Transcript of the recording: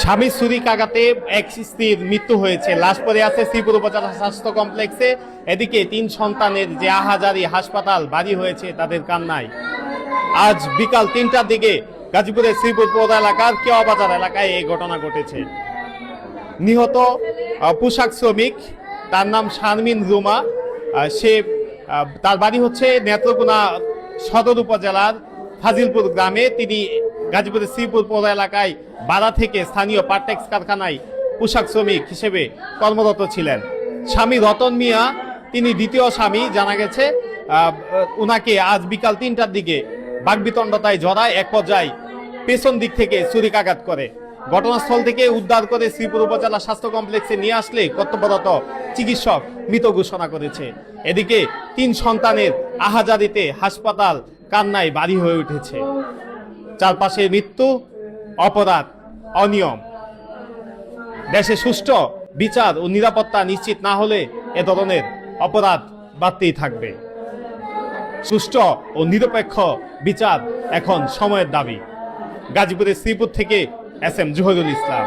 স্বামী ছুরিকাঘাতে এক স্ত্রীর মৃত্যু হয়েছে, লাশ পড়ে আছে শ্রীপুর উপজেলা স্বাস্থ্য কমপ্লেক্সে। এদিকে 3 সন্তানের যে আহাজারি হাসপাতাল বাড়ি হয়েছে তাদের কান্নায়। আজ বিকাল 3টার দিকে গাজীপুরের শ্রীপুর পৌর এলাকার কেওয়াবাজার এলাকায় এই ঘটনা ঘটেছে। নিহত পোশাক শ্রমিক, তার নাম শারমিন রুমা। সে তার বাড়ি হচ্ছে নেত্রকোনা সদর উপজেলার ফাজিলপুর গ্রামে। তিনি গাজীপুরের শ্রীপুর পৌর এলাকায় বাড়া থেকে স্থানীয় পার্টেক্স কারখানায় পোশাক শ্রমিক হিসেবে কর্মরত ছিলেন। স্বামী রতন মিয়া তিনি দ্বিতীয় স্বামী। জানা গেছে উনাকে আজ বিকাল 3টার দিকে বাগবিতণ্ডতায় জড়ায়, এক পর্যায়ে পেছন দিক থেকে ছুরিকাঘাত করে। ঘটনাস্থল থেকে উদ্ধার করে শ্রীপুর উপজেলা স্বাস্থ্য কমপ্লেক্সে নিয়ে আসলে কর্তব্যরত চিকিৎসক মৃত ঘোষণা করেছে। এদিকে 3 সন্তানের আহাজারিতে হাসপাতাল কান্নায় বাড়ি হয়ে উঠেছে। চারপাশে মৃত্যু, অপরাধ, অনিয়ম। দেশে সুষ্ঠু বিচার ও নিরাপত্তা নিশ্চিত না হলে এ ধরনের অপরাধ বাড়তেই থাকবে। সুষ্ঠু ও নিরপেক্ষ বিচার এখন সময়ের দাবি। গাজীপুরের শ্রীপুর থেকে এস এম জহিরুল ইসলাম।